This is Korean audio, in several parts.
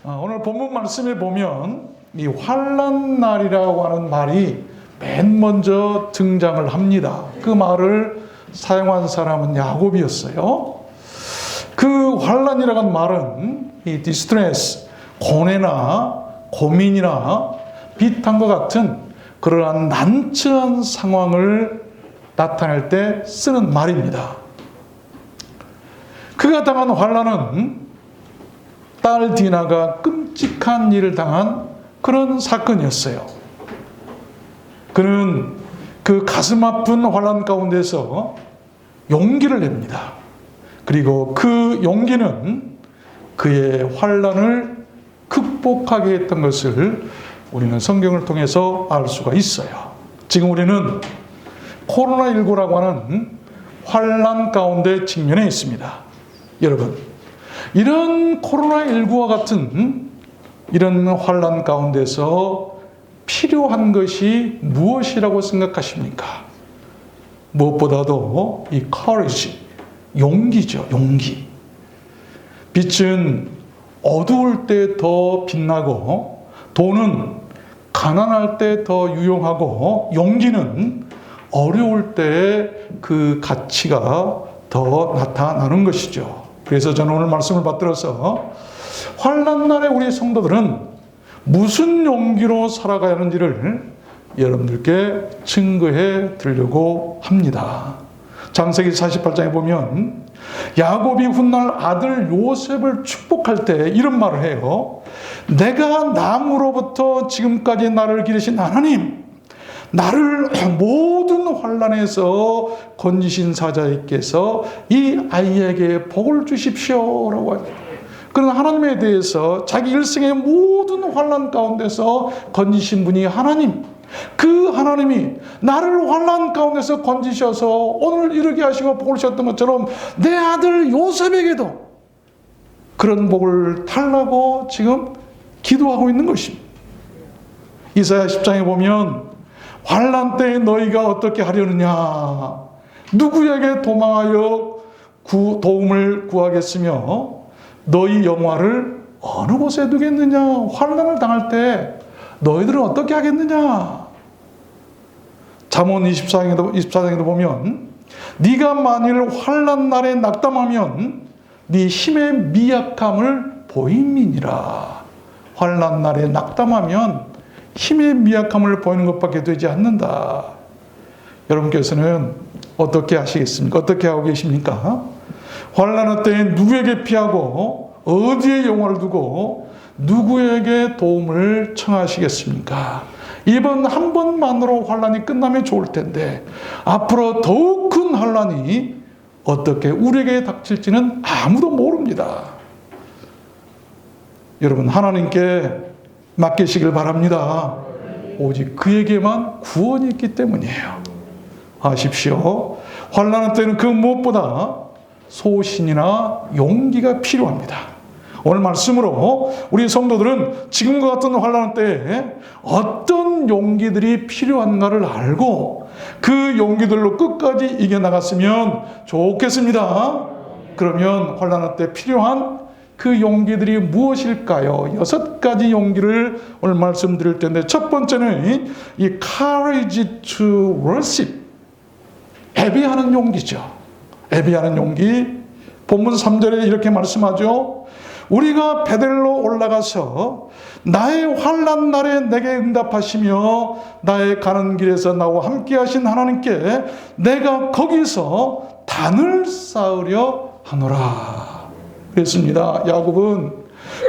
오늘 본문 말씀에 보면 이 환난 날이라고 하는 말이 맨 먼저 등장을 합니다. 그 말을 사용한 사람은 야곱이었어요. 그 환난이라고 하는 말은 이 디스트레스, 고뇌나 고민이나 비탄과 같은 그러한 난처한 상황을 나타낼 때 쓰는 말입니다. 그가 당한 환난은 딸 디나가 끔찍한 일을 당한 그런 사건이었어요. 그는 그 가슴 아픈 환난 가운데서 용기를 냅니다. 그리고 그 용기는 그의 환난을 극복하게 했던 것을 우리는 성경을 통해서 알 수가 있어요. 지금 우리는 코로나19라고 하는 환난 가운데 직면해 있습니다. 여러분, 이런 코로나19와 같은 이런 환난 가운데서 필요한 것이 무엇이라고 생각하십니까? 무엇보다도 이 courage, 용기죠. 용기. 빛은 어두울 때 더 빛나고 돈은 가난할 때 더 유용하고 용기는 어려울 때 그 가치가 더 나타나는 것이죠. 그래서 저는 오늘 말씀을 받들어서 환난 날에 우리 성도들은 무슨 용기로 살아가야 하는지를 여러분들께 증거해 드리려고 합니다. 창세기 48장에 보면 야곱이 훗날 아들 요셉을 축복할 때 이런 말을 해요. 내가 남으로부터 지금까지 나를 기르신 하나님, 나를 모든 환난에서 건지신 사자께서 이 아이에게 복을 주십시오라고 합니다. 그런 하나님에 대해서 자기 일생의 모든 환난 가운데서 건지신 분이 하나님, 그 하나님이 나를 환난 가운데서 건지셔서 오늘 이르게 하시고 복을 주셨던 것처럼 내 아들 요셉에게도 그런 복을 달라고 지금 기도하고 있는 것입니다. 이사야 10장에 보면 환난 때에 너희가 어떻게 하려느냐, 누구에게 도망하여 도움을 구하겠으며 너희 영화를 어느 곳에 두겠느냐. 환난을 당할 때 너희들은 어떻게 하겠느냐. 잠언 24장에도 보면 네가 만일 환난 날에 낙담하면 네 힘의 미약함을 보임이니라. 환난 날에 낙담하면 힘의 미약함을 보이는 것밖에 되지 않는다. 여러분께서는 어떻게 하시겠습니까? 어떻게 하고 계십니까? 환난의 때에 누구에게 피하고 어디에 영혼을 두고 누구에게 도움을 청하시겠습니까? 이번 한 번만으로 환난이 끝나면 좋을 텐데 앞으로 더욱 큰 환난이 어떻게 우리에게 닥칠지는 아무도 모릅니다. 여러분, 하나님께 맡기시길 바랍니다. 오직 그에게만 구원이 있기 때문이에요. 아십시오. 환난의 때는 그 무엇보다 소신이나 용기가 필요합니다. 오늘 말씀으로 우리 성도들은 지금과 같은 환난 때에 어떤 용기들이 필요한가를 알고 그 용기들로 끝까지 이겨나갔으면 좋겠습니다. 그러면 환난 때 필요한 그 용기들이 무엇일까요? 6가지 용기를 오늘 말씀드릴 텐데, 첫 번째는 이 courage to worship, 예배하는 용기죠. 예배하는 용기. 본문 3절에 이렇게 말씀하죠. 우리가 베델로 올라가서 나의 환난 날에 내게 응답하시며 나의 가는 길에서 나와 함께 하신 하나님께 내가 거기서 단을 쌓으려 하노라. 그랬습니다. 야곱은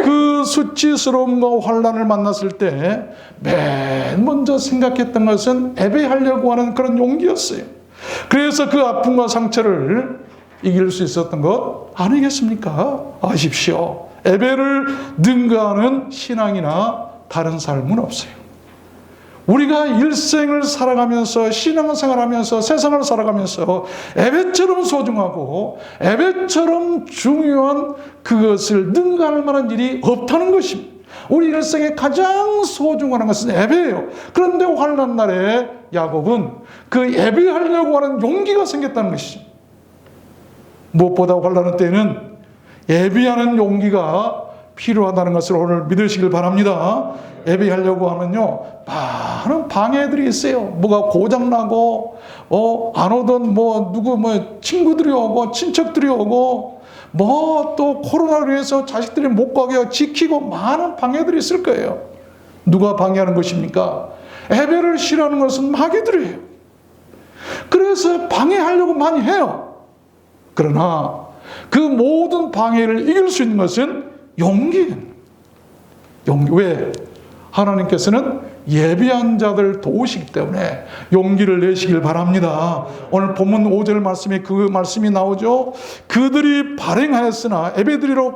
그 수치스러움과 환난을 만났을 때 맨 먼저 생각했던 것은 예배하려고 하는 그런 용기였어요. 그래서 그 아픔과 상처를 이길 수 있었던 것 아니겠습니까? 아십시오. 예배를 능가하는 신앙이나 다른 삶은 없어요. 우리가 일생을 살아가면서 신앙생활하면서 세상을 살아가면서 예배처럼 소중하고 예배처럼 중요한 그것을 능가할 만한 일이 없다는 것입니다. 우리 일생에 가장 소중한 것은 예배예요. 그런데 환난 날에 야곱은 그 예배하려고 하는 용기가 생겼다는 것이죠. 무엇보다 환난 때에는 예배하는 용기가 필요하다는 것을 오늘 믿으시길 바랍니다. 예배하려고 하면요, 많은 방해들이 있어요. 뭐가 고장나고, 안 오던 누구 친구들이 오고, 친척들이 오고, 또 코로나로 해서 자식들이 못 가게 지키고 많은 방해들이 있을 거예요. 누가 방해하는 것입니까? 예배를 싫어하는 것은 마귀들이에요. 그래서 방해하려고 많이 해요. 그러나 그 모든 방해를 이길 수 있는 것은 용기. 왜? 하나님께서는 예비한 자들 도우시기 때문에 용기를 내시길 바랍니다. 오늘 본문 5절 말씀에 그 말씀이 나오죠. 그들이 발행하였으나, 예배드리러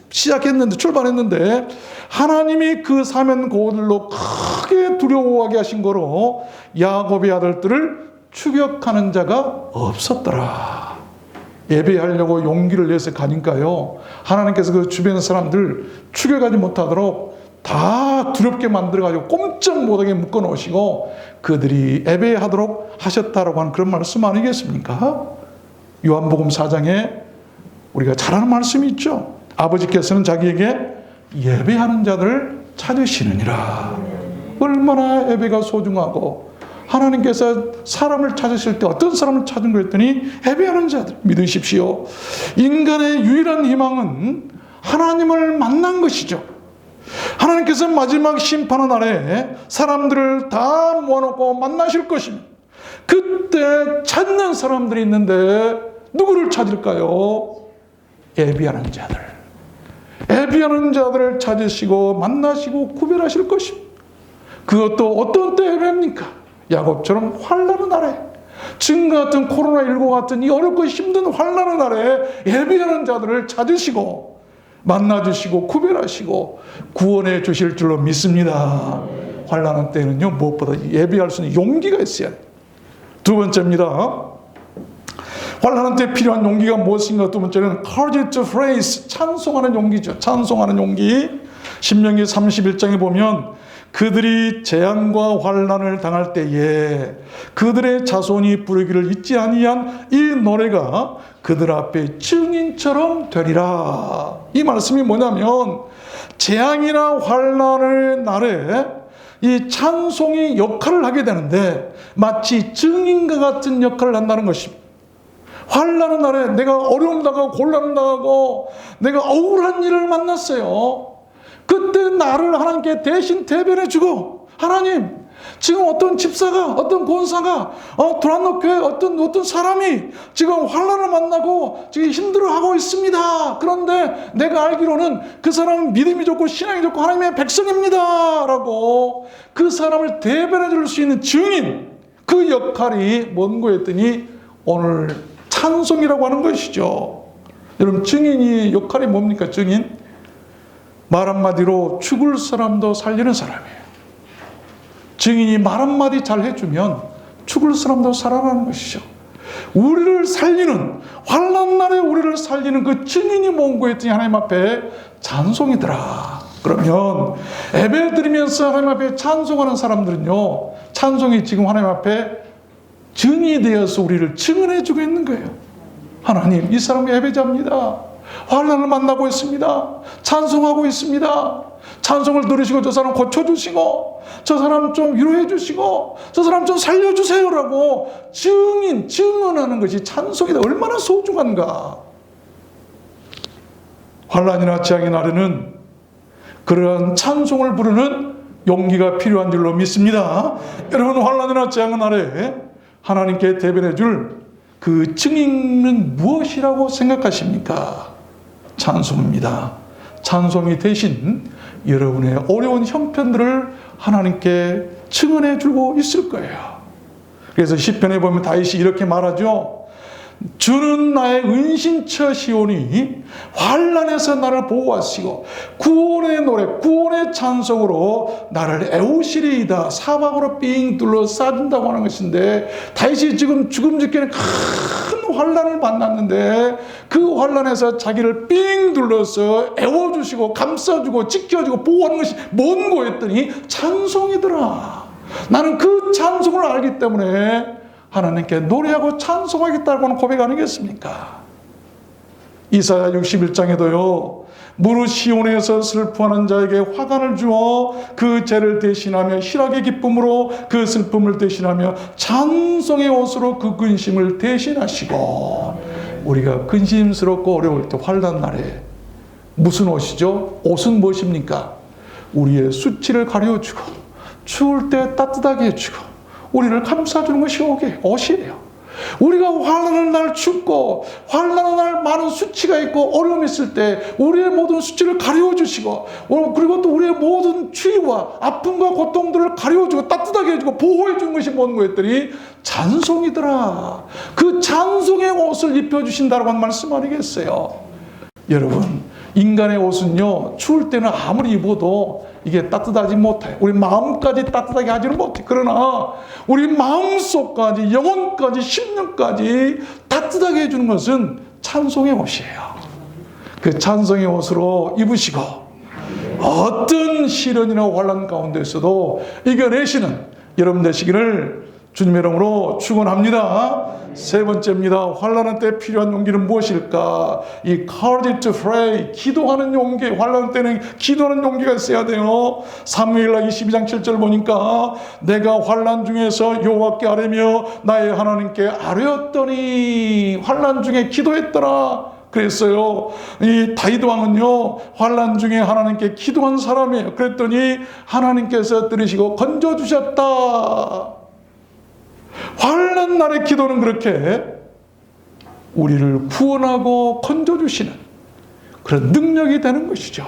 시작했는데, 출발했는데 하나님이 그 사면 고들로 크게 두려워하게 하신 거로 야곱의 아들들을 추격하는 자가 없었더라. 예배하려고 용기를 내서 가니까요, 하나님께서 그 주변 사람들 추격하지 못하도록 다 두렵게 만들어가지고 꼼짝 못하게 묶어놓으시고 그들이 예배하도록 하셨다라고 하는 그런 말씀 아니겠습니까? 요한복음 4장에 우리가 잘 아는 말씀이 있죠. 아버지께서는 자기에게 예배하는 자들을 찾으시느니라. 얼마나 예배가 소중하고, 하나님께서 사람을 찾으실 때 어떤 사람을 찾은 거 했더니 예배하는 자들. 믿으십시오. 인간의 유일한 희망은 하나님을 만난 것이죠. 하나님께서 마지막 심판의 날에 사람들을 다 모아놓고 만나실 것입니다. 그때 찾는 사람들이 있는데 누구를 찾을까요? 예비하는 자들. 예비하는 자들을 찾으시고 만나시고 구별하실 것입니다. 그것도 어떤 때 예배합니까? 야곱처럼 환난의 날에, 지금 같은 코로나19 같은 이 어렵고 힘든 환난의 날에 예비하는 자들을 찾으시고 만나주시고 구별하시고 구원해 주실 줄로 믿습니다. 환난의 때는요, 무엇보다 예배할 수 있는 용기가 있어야 돼요. 두 번째입니다. 환난의 때 필요한 용기가 무엇인가? 두 번째는 courage to praise, 찬송하는 용기죠. 찬송하는 용기. 신명기 31장에 보면 그들이 재앙과 환난을 당할 때에 그들의 자손이 부르기를 잊지 아니한 이 노래가 그들 앞에 증인처럼 되리라. 이 말씀이 뭐냐면, 재앙이나 환난의 날에 이 찬송이 역할을 하게 되는데 마치 증인과 같은 역할을 한다는 것입니다. 환난의 날에 내가 어려움 당하고 곤란 당하고 내가 억울한 일을 만났어요. 그때 나를 하나님께 대신 대변해 주고, 하나님, 지금 어떤 집사가, 어떤 권사가, 도란노교회 어떤 사람이 지금 환난을 만나고 지금 힘들어하고 있습니다. 그런데 내가 알기로는 그 사람은 믿음이 좋고 신앙이 좋고 하나님의 백성입니다. 라고 그 사람을 대변해 줄 수 있는 증인, 그 역할이 뭔고 했더니 오늘 찬송이라고 하는 것이죠. 여러분, 증인이 역할이 뭡니까? 증인? 말 한마디로 죽을 사람도 살리는 사람이에요. 증인이 말 한마디 잘 해주면 죽을 사람도 살아나는 것이죠. 우리를 살리는, 환난 날에 우리를 살리는 그 증인이 뭔고 했더니 하나님 앞에 찬송이더라. 그러면 예배 드리면서 하나님 앞에 찬송하는 사람들은요, 찬송이 지금 하나님 앞에 증인이 되어서 우리를 증언해주고 있는 거예요. 하나님, 이 사람이 예배자입니다. 환난을 만나고 있습니다. 찬송하고 있습니다. 찬송을 들으시고 저 사람 고쳐주시고 저 사람 좀 위로해 주시고 저 사람 좀 살려주세요 라고 증언하는 것이 찬송이다. 얼마나 소중한가. 환난이나 재앙의 날에는 그러한 찬송을 부르는 용기가 필요한 줄로 믿습니다. 여러분, 환난이나 재앙의 날에 하나님께 대변해 줄 그 증인은 무엇이라고 생각하십니까? 찬송입니다. 찬송이 대신 여러분의 어려운 형편들을 하나님께 증언해 주고 있을 거예요. 그래서 시편에 보면 다윗이 이렇게 말하죠. 주는 나의 은신처시오니 환난에서 나를 보호하시고 구원의 노래, 구원의 찬송으로 나를 애우시리이다. 사방으로 삥 둘러싸준다고 하는 것인데, 다윗이 지금 죽음 직전에 큰 환난을 만났는데 그 환난에서 자기를 삥 둘러서 애워주시고 감싸주고 지켜주고 보호하는 것이 뭔고 했더니 찬송이더라. 나는 그 찬송을 알기 때문에 하나님께 노래하고 찬송하겠다고 하는 고백 아니겠습니까? 이사야 61장에도요. 무릇 시온에서 슬퍼하는 자에게 화관을 주어 그 죄를 대신하며 희락의 기쁨으로 그 슬픔을 대신하며 찬송의 옷으로 그 근심을 대신하시고. 우리가 근심스럽고 어려울 때 환난 날에 무슨 옷이죠? 옷은 무엇입니까? 우리의 수치를 가려주고 추울 때 따뜻하게 해주고 우리를 감싸주는 것이 옷이에요. 우리가 환난의 날 춥고 환난의 날 많은 수치가 있고 어려움이 있을 때 우리의 모든 수치를 가려주시고 그리고 또 우리의 모든 추위와 아픔과 고통들을 가려주고 따뜻하게 해주고 보호해주는 것이 뭔가 했더니 찬송이더라. 그 찬송의 옷을 입혀주신다고 한 말씀 아니겠어요? 여러분, 인간의 옷은요, 추울 때는 아무리 입어도 이게 따뜻하지 못해요. 우리 마음까지 따뜻하게 하지는 못해. 그러나 우리 마음속까지, 영혼까지, 심령까지 따뜻하게 해주는 것은 찬송의 옷이에요. 그 찬송의 옷으로 입으시고 어떤 시련이나 환난 가운데서도 이겨내시는 여러분 되시기를 주님의 이름으로 축원합니다. 세 번째입니다. 환난한 때 필요한 용기는 무엇일까? 이 courage to pray, 기도하는 용기. 환난 때는 기도하는 용기가 있어야 돼요. 사무엘하 22장 7절 보니까 내가 환난 중에서 여호와께 아뢰며 나의 하나님께 아뢰었더니 환난 중에 기도했더라. 그랬어요. 이 다윗 왕은요, 환난 중에 하나님께 기도한 사람이에요. 그랬더니 하나님께서 들으시고 건져주셨다. 환난 날의 기도는 그렇게 우리를 구원하고 건져주시는 그런 능력이 되는 것이죠.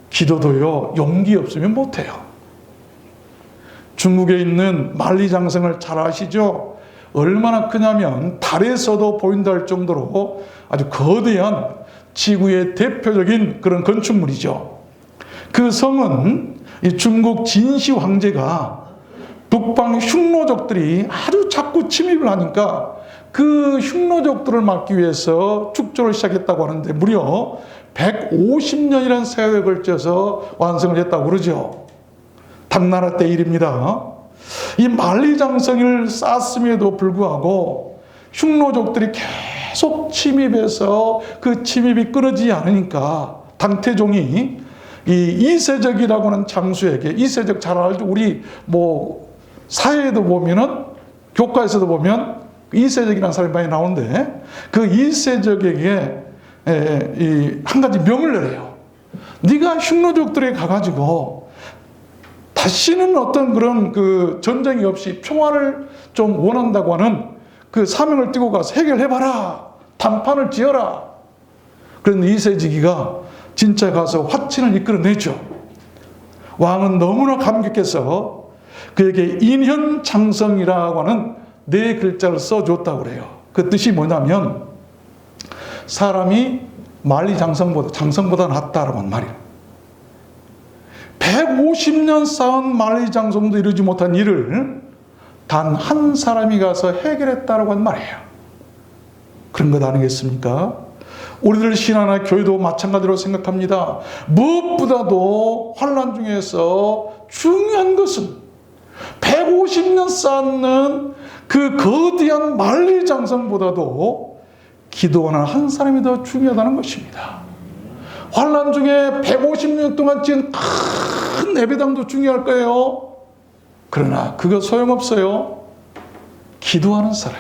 기도도요, 용기 없으면 못해요. 중국에 있는 만리장성을 잘 아시죠? 얼마나 크냐면 달에서도 보인다 할 정도로 아주 거대한 지구의 대표적인 그런 건축물이죠. 그 성은 이 중국 진시 황제가 북방 흉노족들이 아주 자꾸 침입을 하니까 그 흉노족들을 막기 위해서 축조를 시작했다고 하는데 무려 150년이라는 세월에 걸쳐서 완성을 했다고 그러죠. 당나라 때 일입니다. 이 만리장성을 쌓았음에도 불구하고 흉노족들이 계속 침입해서 그 침입이 끊어지지 않으니까 당태종이 이 이세적이라고 하는 장수에게, 이세적 잘 알죠? 우리 사회에도 보면은, 교과에서도 보면 이세적이라는 사람이 많이 나오는데 그 이세적에게 한 가지 명을 내려요. 네가 흉노족들에 가가지고 다시는 어떤 그런 그 전쟁이 없이 평화를 좀 원한다고 하는 그 사명을 띠고 가서 해결해봐라. 단판을 지어라. 그런데 이세지기가 진짜 가서 화친을 이끌어내죠. 왕은 너무나 감격해서 그에게 인현장성이라고 하는 4글자를 써줬다고 그래요. 그 뜻이 뭐냐면 사람이 장성보다 낫다라고 하는 말이에요. 150년 쌓은 만리장성도 이루지 못한 일을 단 한 사람이 가서 해결했다라고 하는 말이에요. 그런 것 아니겠습니까? 우리들 신앙이나 교회도 마찬가지로 생각합니다. 무엇보다도 환난 중에서 중요한 것은 150년 쌓는 그 거대한 만리장성보다도 기도하는 한 사람이 더 중요하다는 것입니다. 환난 중에 150년 동안 지은 큰 예배당도 중요할 거예요. 그러나 그거 소용없어요. 기도하는 사람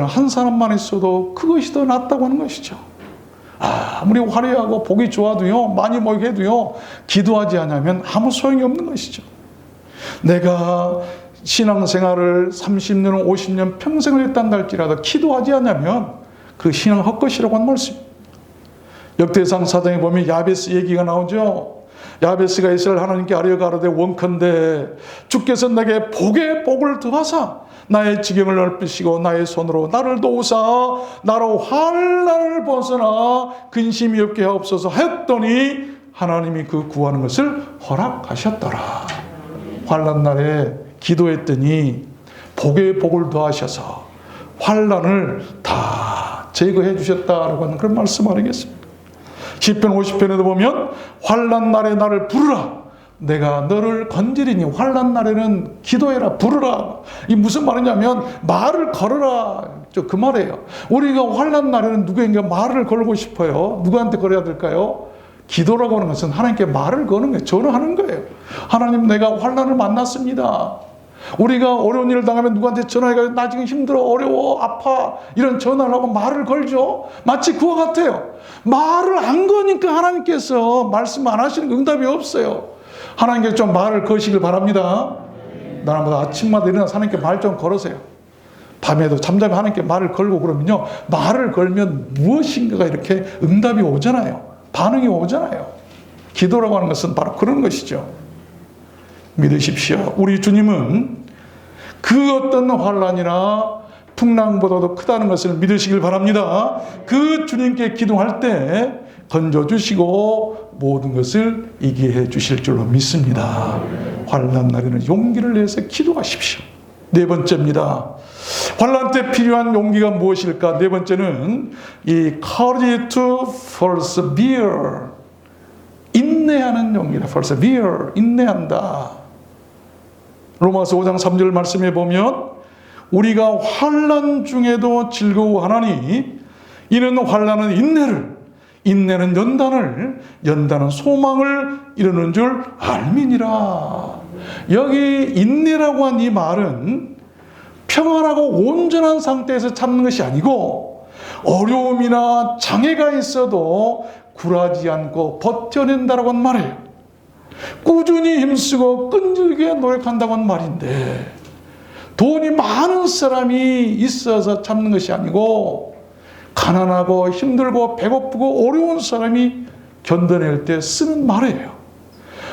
한 사람만 있어도 그것이 더 낫다고 하는 것이죠. 아무리 화려하고 복이 좋아도요, 많이 모이게 해도요, 기도하지 않으면 아무 소용이 없는 것이죠. 내가 신앙생활을 30년, 50년 평생을 했단다 할지라도 기도하지 않으면 그 신앙 헛것이라고 하는 말씀입니다. 역대상 4장에 보면 야베스 얘기가 나오죠. 야베스가 이스라엘 하나님께 아뢰어 가로되 원컨대 주께서 내게 복의 복을 더하사 나의 지경을 넓히시고 나의 손으로 나를 도우사 나로 환난을 벗어나 근심이 없게 하옵소서 하였더니 하나님이 그 구하는 것을 허락하셨더라. 환난 날에 기도했더니 복의 복을 더하셔서 환난을 다 제거해 주셨다라고 하는 그런 말씀 아니겠습니까? 시편 50편에도 보면 환난 날에 나를 부르라 내가 너를 건지리니 환난 날에는 기도해라, 부르라. 이 무슨 말이냐면 말을 걸어라. 그 말이에요. 우리가 환난 날에는 누구에게 말을 걸고 싶어요. 누구한테 걸어야 될까요? 기도라고 하는 것은 하나님께 말을 거는 거예요. 전화하는 거예요. 하나님, 내가 환난을 만났습니다. 우리가 어려운 일을 당하면 누구한테 전화해가지고 나 지금 힘들어, 어려워, 아파, 이런 전화를 하고 말을 걸죠. 마치 그와 같아요. 말을 안 거니까 하나님께서 말씀 안 하시는 거, 응답이 없어요. 하나님께 좀 말을 거시길 바랍니다. 날마다 아침마다 일어나서 하나님께 말 좀 걸으세요. 밤에도 잠자면 하나님께 말을 걸고 그러면요, 말을 걸면 무엇인가가 이렇게 응답이 오잖아요. 반응이 오잖아요. 기도라고 하는 것은 바로 그런 것이죠. 믿으십시오. 우리 주님은 그 어떤 환난이나 풍랑보다도 크다는 것을 믿으시길 바랍니다. 그 주님께 기도할 때 건져주시고 모든 것을 이기게 해 주실 줄로 믿습니다. 환난 날에는 용기를 내서 기도하십시오. 네 번째입니다. 환난 때 필요한 용기가 무엇일까? 네 번째는 이 courage to persevere, 인내하는 용기다. persevere, 인내한다. 로마서 5장 3절 말씀에 보면 우리가 환난 중에도 즐거워하나니 이는 환난은 인내를, 인내는 연단을, 연단은 소망을 이루는 줄 알미니라. 여기 인내라고 한 이 말은 평안하고 온전한 상태에서 참는 것이 아니고 어려움이나 장애가 있어도 굴하지 않고 버텨낸다라고 한 말이에요. 꾸준히 힘쓰고 끈질기게 노력한다고 한 말인데, 돈이 많은 사람이 있어서 참는 것이 아니고 가난하고 힘들고 배고프고 어려운 사람이 견뎌낼 때 쓰는 말이에요.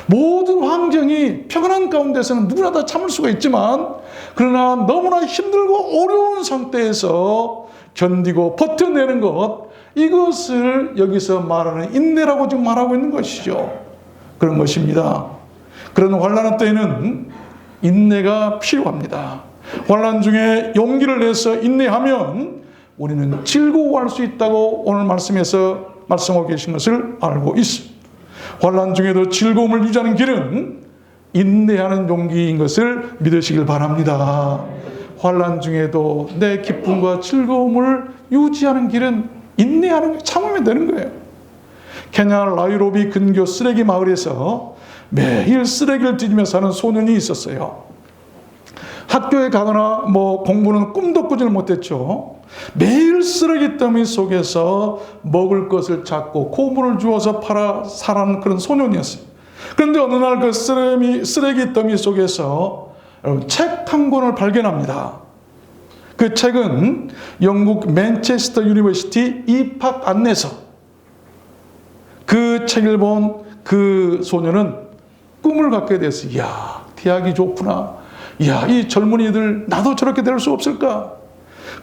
모든 환경이 평안한 가운데서는 누구나 다 참을 수가 있지만, 그러나 너무나 힘들고 어려운 상태에서 견디고 버텨내는 것, 이것을 여기서 말하는 인내라고 지금 말하고 있는 것이죠. 그런 것입니다. 그런 환난 때에는 인내가 필요합니다. 환난 중에 용기를 내서 인내하면 우리는 즐거워할 수 있다고 오늘 말씀에서 말씀하고 계신 것을 알고 있습니다. 환난 중에도 즐거움을 유지하는 길은 인내하는 용기인 것을 믿으시길 바랍니다. 환난 중에도 내 기쁨과 즐거움을 유지하는 길은 인내하는, 참으면 되는 거예요. 케냐 나이로비 근교 쓰레기 마을에서 매일 쓰레기를 뒤지며 사는 소년이 있었어요. 학교에 가거나 공부는 꿈도 꾸질 못했죠. 매일 쓰레기 더미 속에서 먹을 것을 찾고 고문을 주어서 팔아 살아가는 그런 소년이었어요. 그런데 어느 날 그 쓰레기 더미 속에서 책 한 권을 발견합니다. 그 책은 영국 맨체스터 유니버시티 입학 안내서. 그 책을 본 그 소년은 꿈을 갖게 됐어요. 이야, 대학이 좋구나. 이야, 이 젊은이들 나도 저렇게 될 수 없을까?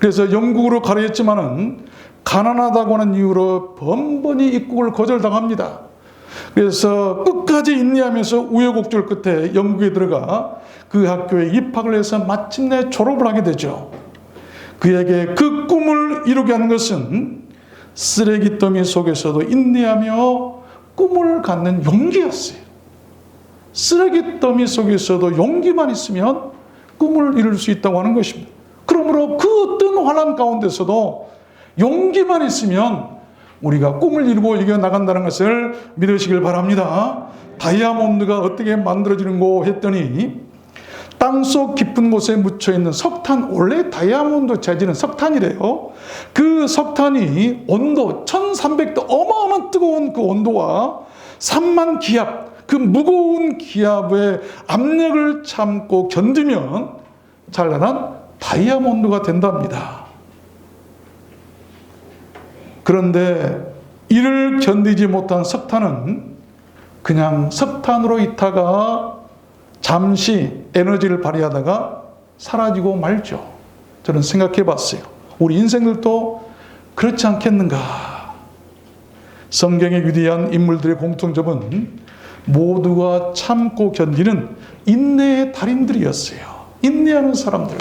그래서 영국으로 가려 했지만은 가난하다고 하는 이유로 번번이 입국을 거절당합니다. 그래서 끝까지 인내하면서 우여곡절 끝에 영국에 들어가 그 학교에 입학을 해서 마침내 졸업을 하게 되죠. 그에게 그 꿈을 이루게 하는 것은 쓰레기 더미 속에서도 인내하며 꿈을 갖는 용기였어요. 쓰레기 더미 속에서도 용기만 있으면 꿈을 이룰 수 있다고 하는 것입니다. 그러므로 그 어떤 환난 가운데서도 용기만 있으면 우리가 꿈을 이루고 이겨나간다는 것을 믿으시길 바랍니다. 다이아몬드가 어떻게 만들어지는고 했더니 땅속 깊은 곳에 묻혀있는 석탄, 원래 다이아몬드 재질은 석탄이래요. 그 석탄이 온도 1300도, 어마어마한 뜨거운 그 온도와 3만 기압, 그 무거운 기압의 압력을 참고 견디면 찬란한 다이아몬드가 된답니다. 그런데 이를 견디지 못한 석탄은 그냥 석탄으로 있다가 잠시 에너지를 발휘하다가 사라지고 말죠. 저는 생각해 봤어요. 우리 인생들도 그렇지 않겠는가. 성경의 위대한 인물들의 공통점은 모두가 참고 견디는 인내의 달인들이었어요. 인내하는 사람들.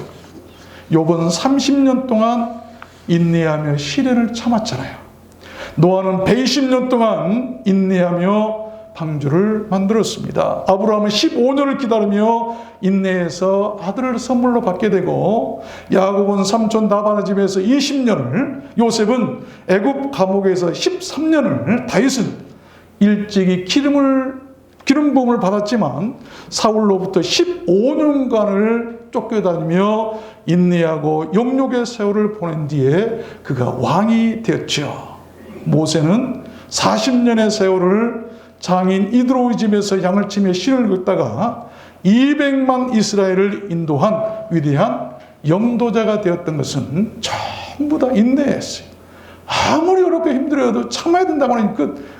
욥은 30년 동안 인내하며 시련을 참았잖아요. 노아는 120년 동안 인내하며 방주를 만들었습니다. 아브라함은 15년을 기다리며 인내해서 아들을 선물로 받게 되고, 야곱은 삼촌 라반의 집에서 20년을, 요셉은 애굽 감옥에서 13년을, 다윗은 일찍이 기름 부음을 받았지만 사울로부터 15년간을 쫓겨다니며 인내하고 영육의 세월을 보낸 뒤에 그가 왕이 되었죠. 모세는 40년의 세월을 장인 이드로의 집에서 양을 치며 신을 긋다가 200만 이스라엘을 인도한 위대한 영도자가 되었던 것은 전부 다 인내했어요. 아무리 어렵게 힘들어도 참아야 된다고 하는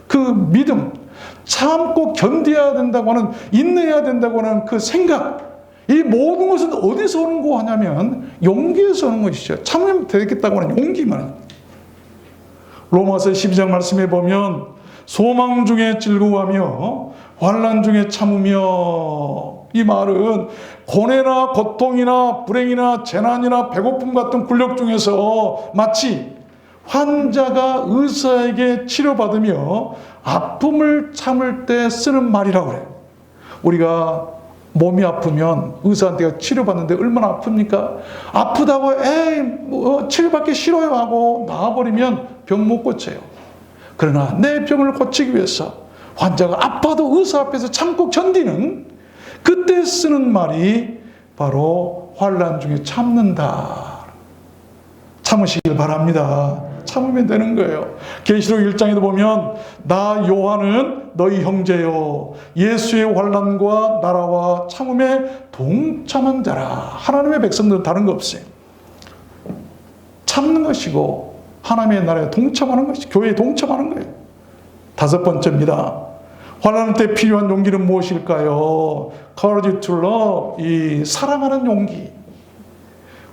그 믿음, 참고 견뎌야 된다고 하는, 인내해야 된다고 하는 그 생각, 이 모든 것은 어디서 오는 거 하냐면 용기에서 오는 것이죠. 참으면 되겠다고 하는 용기만. 로마서 12장 말씀에 보면 소망 중에 즐거워하며 환난 중에 참으며, 이 말은 고뇌나 고통이나 불행이나 재난이나 배고픔 같은 굴욕 중에서 마치 환자가 의사에게 치료받으며 아픔을 참을 때 쓰는 말이라고 그래요. 우리가 몸이 아프면 의사한테 치료받는데 얼마나 아픕니까? 아프다고 치료받기 싫어요 하고 나와버리면 병 못 고쳐요. 그러나 내 병을 고치기 위해서 환자가 아파도 의사 앞에서 참고 견디는, 그때 쓰는 말이 바로 환난 중에 참는다. 참으시길 바랍니다. 참으면 되는 거예요. 계시록 1장에도 보면 나 요한은 너희 형제요 예수의 환난과 나라와 참음에 동참한 자라. 하나님의 백성들은 다른 거 없어요. 참는 것이고 하나님의 나라에 동참하는 것이, 교회에 동참하는 거예요. 5번째입니다. 환난 때 필요한 용기는 무엇일까요? Courage to love, 이 사랑하는 용기.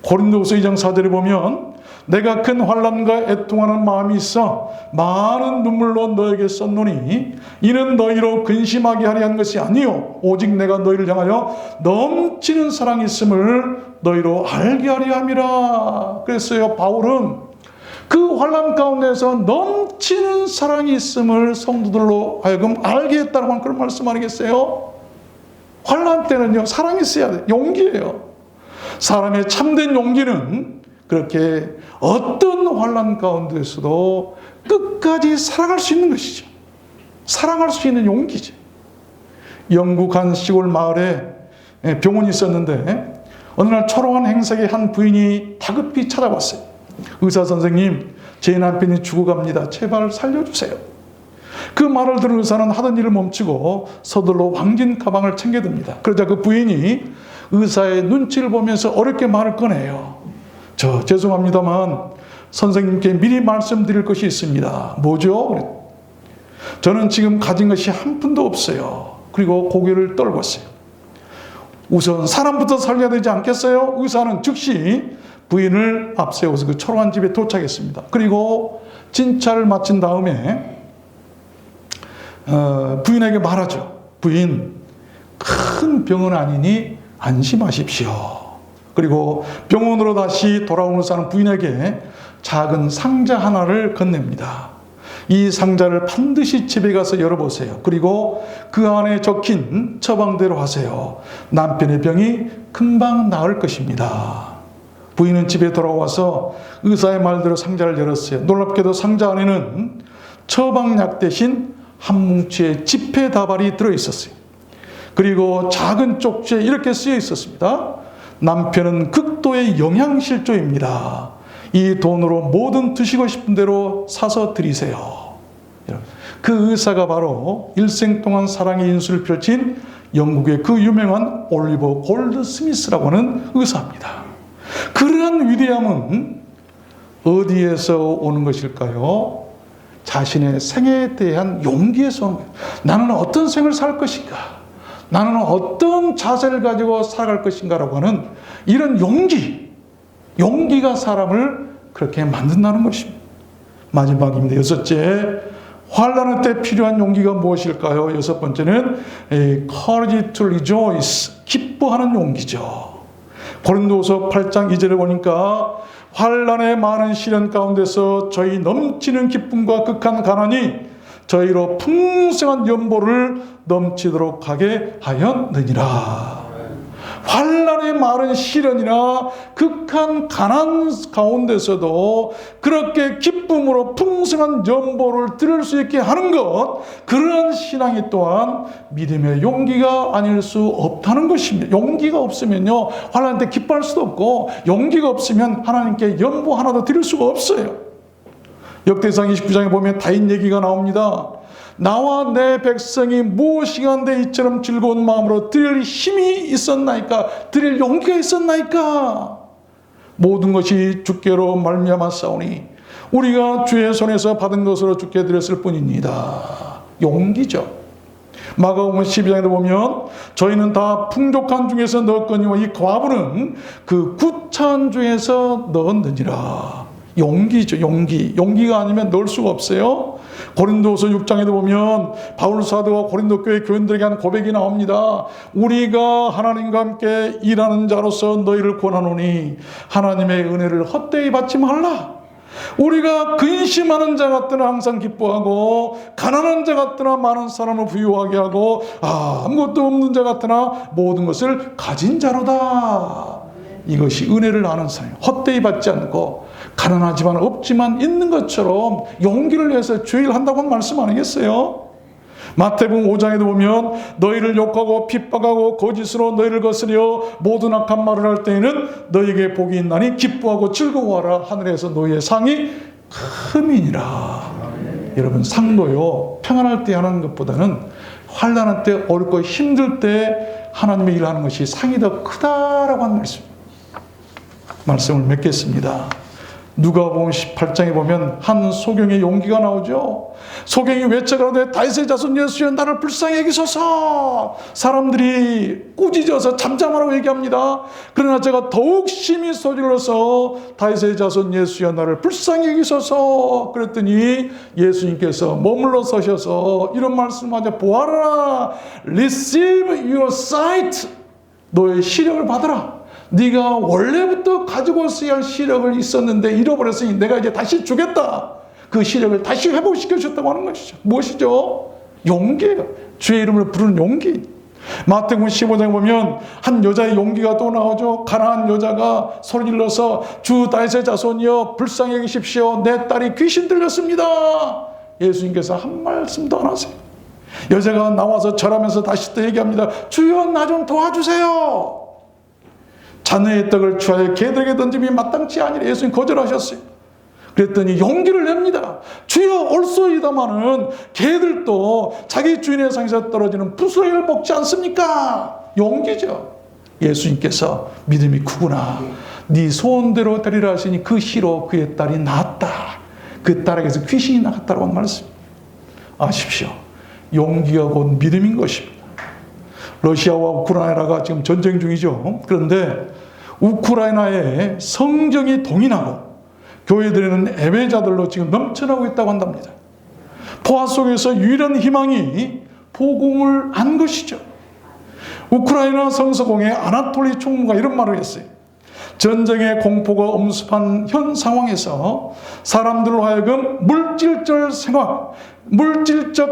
고린도후서 2장 4절에 보면 내가 큰 환난과 애통하는 마음이 있어 많은 눈물로 너에게 썼노니 이는 너희로 근심하게 하려 한 것이 아니요 오직 내가 너희를 향하여 넘치는 사랑이 있음을 너희로 알게 하려 함이라. 그랬어요. 바울은 그 환난 가운데서 넘치는 사랑이 있음을 성도들로 하여금 알게 했다고 하는 그런 말씀 아니겠어요? 환난 때는요, 사랑이 있어야 돼요. 용기예요. 사람의 참된 용기는 그렇게 어떤 환난 가운데서도 끝까지 살아갈 수 있는 것이죠. 사랑할 수 있는 용기죠. 영국 한 시골 마을에 병원이 있었는데 어느 날 초롱한 행색의 한 부인이 다급히 찾아왔어요. 의사 선생님, 제 남편이 죽어갑니다. 제발 살려주세요. 그 말을 들은 의사는 하던 일을 멈추고 서둘러 왕진 가방을 챙겨듭니다. 그러자 그 부인이 의사의 눈치를 보면서 어렵게 말을 꺼내요. 죄송합니다만 선생님께 미리 말씀드릴 것이 있습니다. 뭐죠? 저는 지금 가진 것이 한 푼도 없어요. 그리고 고개를 떨궜어요. 우선 사람부터 살려야 되지 않겠어요? 의사는 즉시 부인을 앞세워서 그 초롱한 집에 도착했습니다. 그리고 진찰을 마친 다음에 부인에게 말하죠. 부인, 큰 병은 아니니 안심하십시오. 그리고 병원으로 다시 돌아오는 사람 부인에게 작은 상자 하나를 건넵니다. 이 상자를 반드시 집에 가서 열어보세요. 그리고 그 안에 적힌 처방대로 하세요. 남편의 병이 금방 나을 것입니다. 부인은 집에 돌아와서 의사의 말대로 상자를 열었어요. 놀랍게도 상자 안에는 처방약 대신 한 뭉치의 지폐다발이 들어있었어요. 그리고 작은 쪽지에 이렇게 쓰여 있었습니다. 남편은 극도의 영양실조입니다. 이 돈으로 뭐든 드시고 싶은 대로 사서 드리세요. 그 의사가 바로 일생 동안 사랑의 인수를 펼친 영국의 그 유명한 올리버 골드 스미스라고 하는 의사입니다. 그러한 위대함은 어디에서 오는 것일까요? 자신의 생애에 대한 용기에서 오는 거예요. 나는 어떤 생을 살 것인가? 나는 어떤 자세를 가지고 살아갈 것인가라고 하는 이런 용기가 사람을 그렇게 만든다는 것입니다. 마지막입니다. 6째, 환난의 때 필요한 용기가 무엇일까요? 6번째는 courage to rejoice, 기뻐하는 용기죠. 고린도후서 8장 2절에 보니까 환난의 많은 시련 가운데서 저희 넘치는 기쁨과 극한 가난이 저희로 풍성한 연보를 넘치도록 하게 하였느니라. 환난의 많은 시련이나 극한 가난 가운데서도 그렇게 기쁨으로 풍성한 연보를 들을 수 있게 하는 것, 그런 신앙이 또한 믿음의 용기가 아닐 수 없다는 것입니다. 용기가 없으면요, 환난 때 기뻐할 수도 없고, 용기가 없으면 하나님께 연보 하나도 드릴 수가 없어요. 역대상 29장에 보면 다윗 얘기가 나옵니다. 나와 내 백성이 무엇이간데 이처럼 즐거운 마음으로 드릴 힘이 있었나이까, 드릴 용기가 있었나이까. 모든 것이 주께로 말미암았사오니 우리가 주의 손에서 받은 것으로 주께 드렸을 뿐입니다. 용기죠. 마가복음 12장에도 보면 저희는 다 풍족한 중에서 넣었거니와 이 과부는 그 구차한 중에서 넣었느니라. 용기죠. 용기가 아니면 넣을 수가 없어요. 고린도서 6장에도 보면 바울 사도가 고린도 교회 교인들에게 한 고백이 나옵니다. 우리가 하나님과 함께 일하는 자로서 너희를 권하노니 하나님의 은혜를 헛되이 받지 말라. 우리가 근심하는 자 같으나 항상 기뻐하고 가난한 자 같으나 많은 사람을 부유하게 하고 아무것도 없는 자 같으나 모든 것을 가진 자로다. 이것이 은혜를 아는 사람이에요. 헛되이 받지 않고 가난하지만 없지만 있는 것처럼 용기를 내서 주의를 한다고 하는 말씀 아니겠어요? 마태복음 5장에도 보면 너희를 욕하고 핍박하고 거짓으로 너희를 거스려 모든 악한 말을 할 때에는 너희에게 복이 있나니 기뻐하고 즐거워하라. 하늘에서 너희의 상이 크미니라. 여러분, 상도요, 평안할 때 하는 것보다는 환난할 때, 어렵고 힘들 때 하나님의 일을 하는 것이 상이 더 크다라고 하는 말씀을 맺겠습니다. 누가복음 18장에 보면 한 소경의 용기가 나오죠. 소경이 외쳐가로되 다윗의 자손 예수여 나를 불쌍히 여기소서. 사람들이 꾸짖어서 잠잠하라고 얘기합니다. 그러나 제가 더욱 심히 소리로서 다윗의 자손 예수여 나를 불쌍히 여기소서. 그랬더니 예수님께서 머물러 서셔서 이런 말씀하자. 보아라, receive your sight. 너의 시력을 받아라. 네가 원래부터 가지고 있어야 할 시력을 있었는데 잃어버렸으니 내가 이제 다시 주겠다. 그 시력을 다시 회복시켜 주셨다고 하는 것이죠. 무엇이죠? 용기예요. 주의 이름을 부르는 용기. 마태복음 15장에 보면 한 여자의 용기가 또 나오죠. 가난한 여자가 소리 질러서 주 다윗의 자손이여 불쌍히 여기십시오. 내 딸이 귀신 들렸습니다. 예수님께서 한 말씀도 안 하세요. 여자가 나와서 절하면서 다시 또 얘기합니다. 주여 나 좀 도와주세요. 자녀의 떡을 취하여 개들에게 던짐이 마땅치 아니라 예수님 거절하셨어요. 그랬더니 용기를 냅니다. 주여 올소이다마는 개들도 자기 주인의 상에서 떨어지는 부스러기를 먹지 않습니까? 용기죠. 예수님께서 믿음이 크구나. 네 소원대로 되리라 하시니 그 시로 그의 딸이 나았다. 그 딸에게서 귀신이 나갔다고 하는 말씀. 아십시오. 용기가 곧 믿음인 것입니다. 러시아와 우크라이나가 지금 전쟁 중이죠. 그런데 우크라이나에 성경이 동인하고 교회들에는 예배자들로 지금 넘쳐나고 있다고 한답니다. 포화 속에서 유일한 희망이 복음을 안 것이죠. 우크라이나 성서공회 아나톨리 총무가 이런 말을 했어요. 전쟁의 공포가 엄습한 현 상황에서 사람들로 하여금 물질적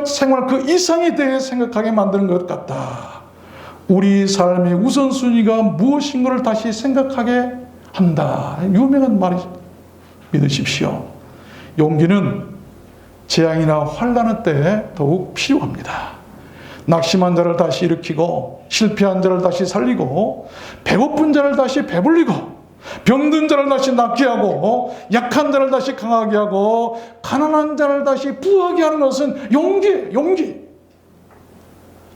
생활 그 이상에 대해 생각하게 만드는 것 같다. 우리 삶의 우선순위가 무엇인가를 다시 생각하게 한다. 유명한 말이죠. 믿으십시오. 용기는 재앙이나 환난의 때 더욱 필요합니다. 낙심한 자를 다시 일으키고 실패한 자를 다시 살리고 배고픈 자를 다시 배불리고 병든 자를 다시 낫게 하고 약한 자를 다시 강하게 하고 가난한 자를 다시 부하게 하는 것은 용기.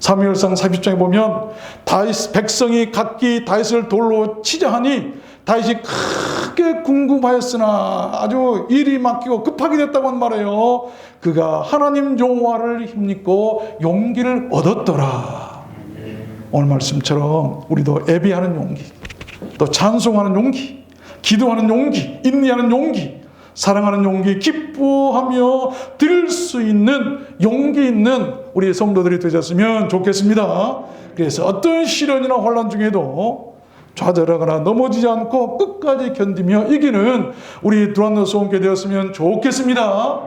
사무엘상 40장에 보면 다윗 백성이 각기 다윗을 돌로 치자 하니 다윗이 크게 궁금하였으나 아주 일이 맡기고 급하게 됐다고 한 말이에요. 그가 하나님 여호와를 힘입고 용기를 얻었더라. 오늘 말씀처럼 우리도 예배하는 용기, 또 찬송하는 용기, 기도하는 용기, 인내하는 용기, 사랑하는 용기, 기뻐하며 드릴 수 있는 용기 있는 우리 성도들이 되셨으면 좋겠습니다. 그래서 어떤 시련이나 혼란 중에도 좌절하거나 넘어지지 않고 끝까지 견디며 이기는 우리 두란노 소원께 되었으면 좋겠습니다.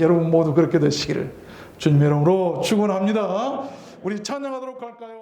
여러분 모두 그렇게 되시기를 주님의 이름으로 축원합니다. 우리 찬양하도록 할까요?